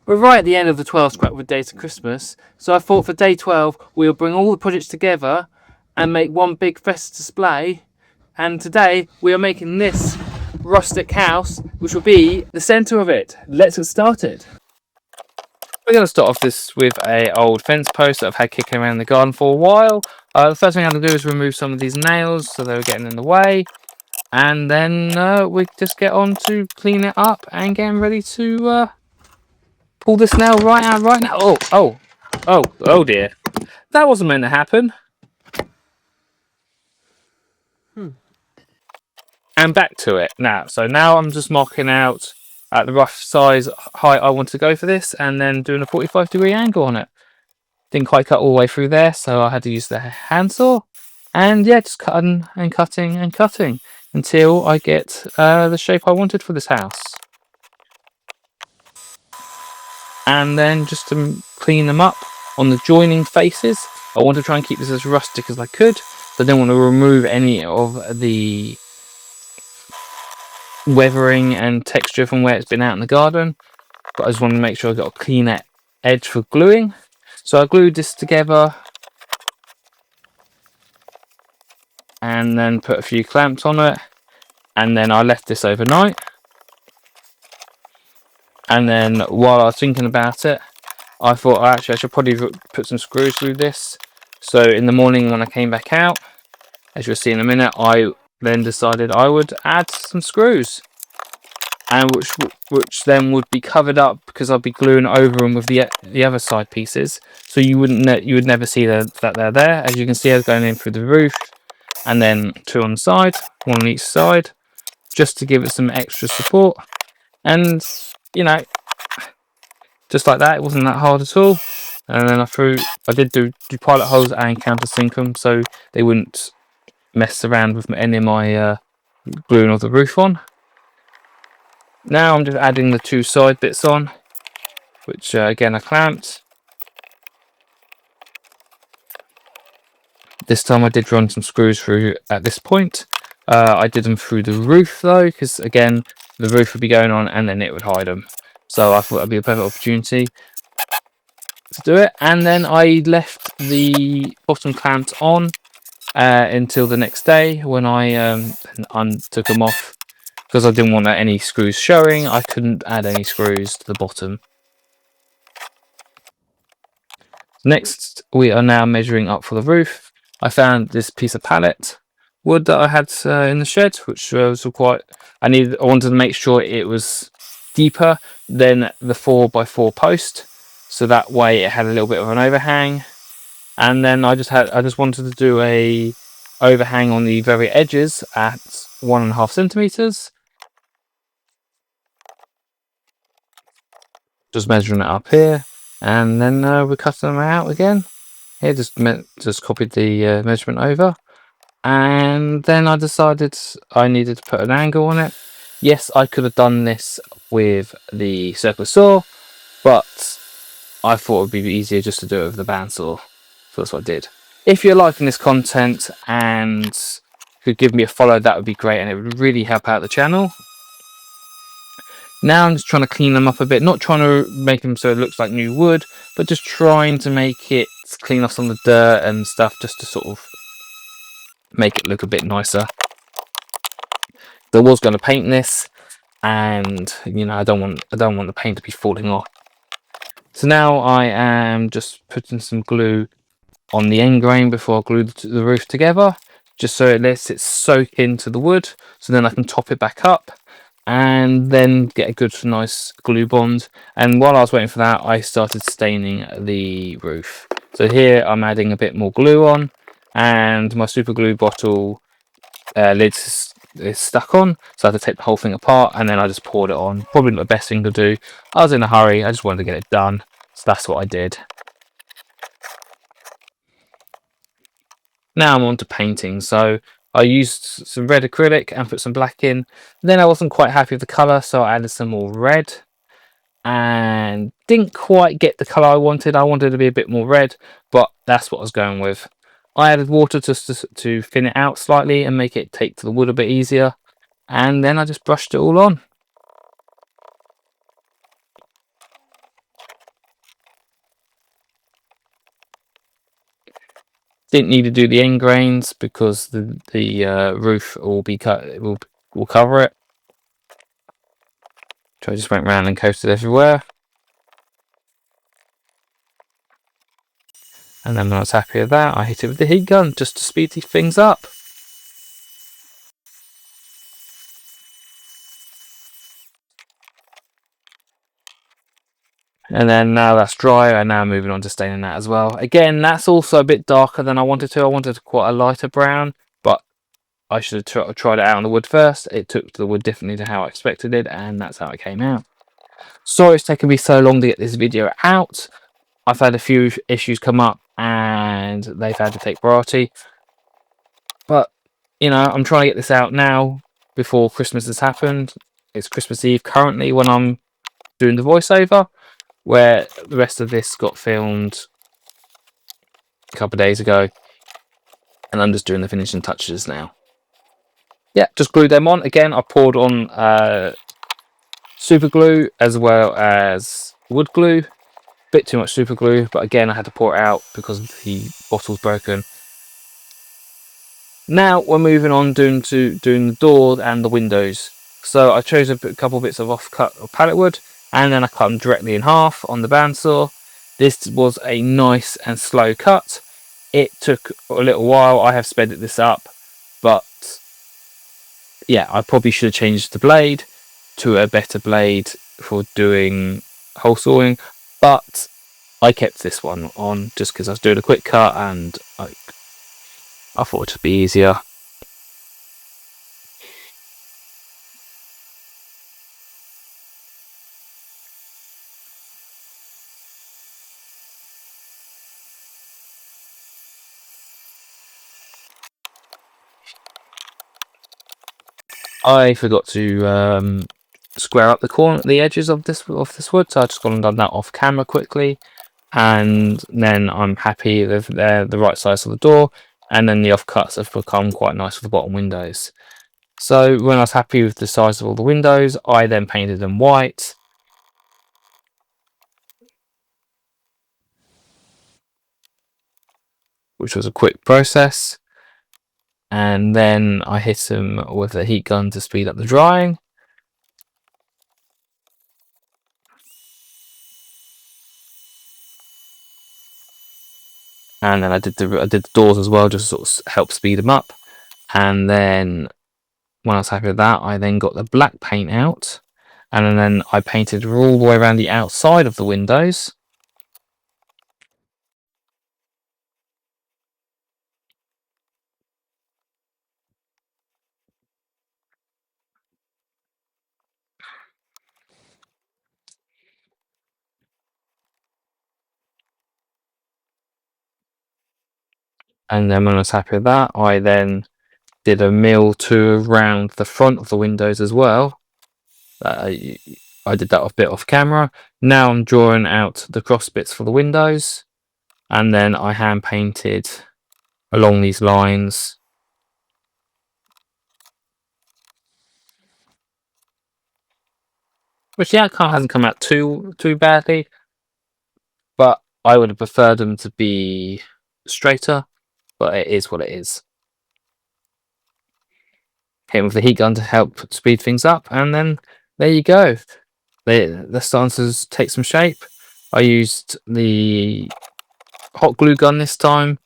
We're right at the end of the 12 scrapwood days of Christmas, so I thought for day 12 we'll bring all the projects together and make one big festive display. And today we are making this rustic house, which will be the centre of it. Let's get started. We're going to start off this with a old fence post that I've had kicking around the garden for a while. The first thing I'm going to do is remove some of these nails so they were getting in the way. And then we just get on to clean it up and getting ready to pull this nail right out right now. Oh dear. That wasn't meant to happen. And back to it now. So now I'm just marking out at the rough size height I want to go for this, and then doing a 45-degree angle on it. Didn't quite cut all the way through there, so I had to use the handsaw. And yeah, just cutting and cutting and cutting until I get the shape I wanted for this house. And then just to clean them up on the joining faces, I want to try and keep this as rustic as I could. So I didn't want to remove any of the weathering and texture from where it's been out in the garden, but I just wanted to make sure I got a clean edge for gluing. So I glued this together and then put a few clamps on it, and then I left this overnight. And then while I was thinking about it, I thought actually I should probably put some screws through this. So in the morning when I came back out, as you'll see in a minute, I then decided I would add some screws, and which then would be covered up because I'll be gluing over them with the other side pieces, so you would never see that they're there. As you can see, I'm going in through the roof, and then two on the side, one on each side, just to give it some extra support. And you know, just like that, it wasn't that hard at all. And then I did do pilot holes and countersink them so they wouldn't mess around with any of my gluing of the roof on. Now I'm just adding the two side bits on, which again are clamped. This time I did run some screws through at this point. I did them through the roof though, because again the roof would be going on and then it would hide them. So I thought it'd be a perfect opportunity to do it. And then I left the bottom clamps on until the next day when I took them off, because I didn't want any screws showing. I couldn't add any screws to the bottom. Next, we are now measuring up for the roof. I found this piece of pallet wood that I had in the shed, which was quite. I wanted to make sure it was deeper than the 4x4 post, so that way it had a little bit of an overhang. And then I just wanted to do a overhang on the very edges at 1.5 centimeters. Just measuring it up here, and then we're cutting them out again. Here, just copied the measurement over, and then I decided I needed to put an angle on it. Yes, I could have done this with the circular saw, but I thought it would be easier just to do it with the bandsaw, so that's what I did. If you're liking this content and could give me a follow, that would be great, and it would really help out the channel. Now I'm just trying to clean them up a bit, not trying to make them so it looks like new wood, but just trying to make it clean off some of the dirt and stuff, just to sort of make it look a bit nicer. I was going to paint this, and you know, I don't want the paint to be falling off. So now I am just putting some glue on the end grain before I glue the roof together, just so it lets it soak into the wood, so then I can top it back up and then get a good nice glue bond. And while I was waiting for that, I started staining the roof. So here I'm adding a bit more glue on, and my super glue bottle lid is stuck on, so I had to take the whole thing apart, and then I just poured it on. Probably not the best thing to do. I was in a hurry, I just wanted to get it done, so that's what I did. Now I'm on to painting. So I used some red acrylic and put some black in. Then I wasn't quite happy with the colour, so I added some more red and didn't quite get the colour I wanted. I wanted to be a bit more red, but that's what I was going with. I added water just to thin it out slightly and make it take to the wood a bit easier, and then I just brushed it all on. Didn't need to do the end grains because the roof will be will cover it. So I just went round and coasted everywhere. And then when I was happy with that, I hit it with the heat gun just to speed these things up. And then now that's dry, I'm now moving on to staining that as well. Again, that's also a bit darker than I wanted to. I wanted quite a lighter brown, but I should have tried it out on the wood first. It took the wood differently to how I expected it, and that's how it came out. Sorry it's taken me so long to get this video out. I've had a few issues come up and they've had to take priority. But, you know, I'm trying to get this out now before Christmas has happened. It's Christmas Eve currently when I'm doing the voiceover, where the rest of this got filmed a couple of days ago. And I'm just doing the finishing touches now. Yeah, just glued them on. Again, I poured on super glue as well as wood glue. Bit too much super glue, but again I had to pour it out because the bottle's broken. Now we're moving on doing the doors and the windows. So I chose a couple bits of off-cut pallet wood, and then I cut them directly in half on the bandsaw. This was a nice and slow cut. It took a little while. I have sped this up, but yeah, I probably should have changed the blade to a better blade for doing hole sawing, but I kept this one on just because I was doing a quick cut and I thought it'd be easier. I forgot to square up the edges of this wood, so I just gone and done that off camera quickly, and then I'm happy they're the right size for the door, and then the offcuts have become quite nice for the bottom windows. So when I was happy with the size of all the windows, I then painted them white. Which was a quick process. And then I hit them with a heat gun to speed up the drying. And then I did the doors as well, just to sort of help speed them up. And then when I was happy with that, I then got the black paint out, and then I painted all the way around the outside of the windows. And then when I was happy with that, I then did a mill to around the front of the windows as well. I did that a bit off camera. Now I'm drawing out the cross bits for the windows, and then I hand painted along these lines. Which the outcome hasn't come out too badly, but I would have preferred them to be straighter, but it is what it is. Hit with the heat gun to help speed things up, and then there you go. The starting to take some shape. I used the hot glue gun this time,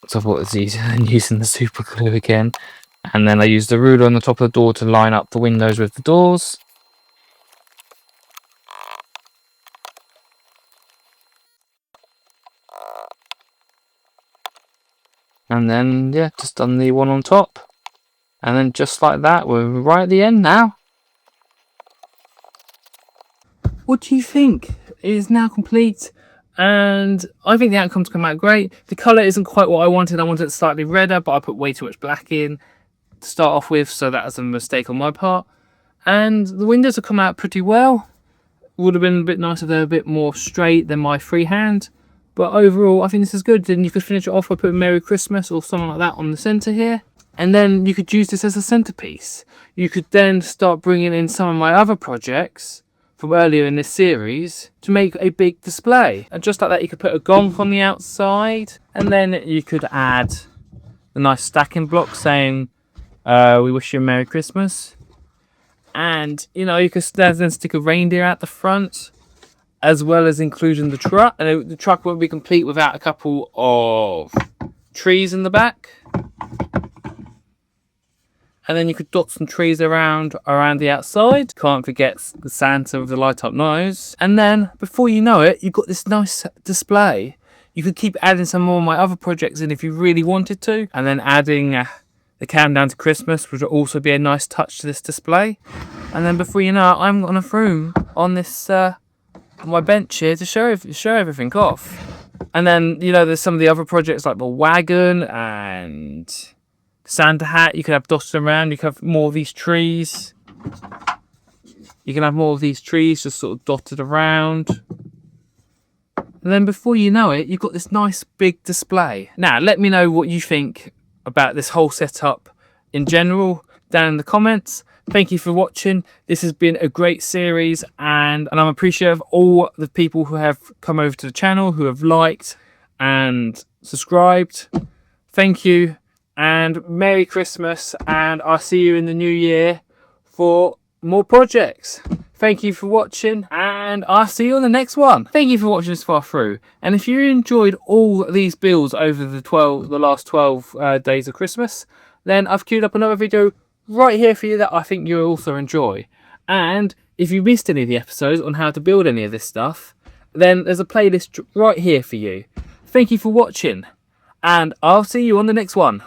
so I thought it was easier than using the super glue again. And then I used the ruler on the top of the door to line up the windows with the doors. And then, yeah, just done the one on top. And then just like that, we're right at the end now. What do you think? It is now complete, and I think the outcome's come out great. The colour isn't quite what I wanted. I wanted it slightly redder, but I put way too much black in to start off with, so that was a mistake on my part. And the windows have come out pretty well. Would have been a bit nicer if they were a bit more straight than my freehand. But overall, I think this is good. Then you could finish it off by putting Merry Christmas or something like that on the centre here. And then you could use this as a centerpiece. You could then start bringing in some of my other projects from earlier in this series to make a big display. And just like that, you could put a gonk on the outside, and then you could add a nice stacking block saying, we wish you a Merry Christmas. And, you know, you could then stick a reindeer at the front, as well as including the truck. And the truck won't be complete without a couple of trees in the back. And then you could dot some trees around the outside. Can't forget the Santa with the light up nose. And then before you know it, you've got this nice display. You could keep adding some more of my other projects in if you really wanted to. And then adding the countdown to Christmas would also be a nice touch to this display. And then before you know it, I'm on a room on this on my bench here to show everything off. And then, you know, there's some of the other projects like the wagon and Santa hat. You could have dotted around. You could have more of these trees. You can have more of these trees just sort of dotted around. And then before you know it, you've got this nice big display. Now, let me know what you think about this whole setup in general down in the comments. Thank you for watching. This has been a great series, and I'm appreciative of all the people who have come over to the channel, who have liked and subscribed. Thank you, and Merry Christmas, and I'll see you in the new year for more projects. Thank you for watching, and I'll see you on the next one. Thank you for watching this far through, and if you enjoyed all these builds over the last 12 days of Christmas, then I've queued up another video right here for you that I think you'll also enjoy. And if you missed any of the episodes on how to build any of this stuff, then there's a playlist right here for you. Thank you for watching, and I'll see you on the next one.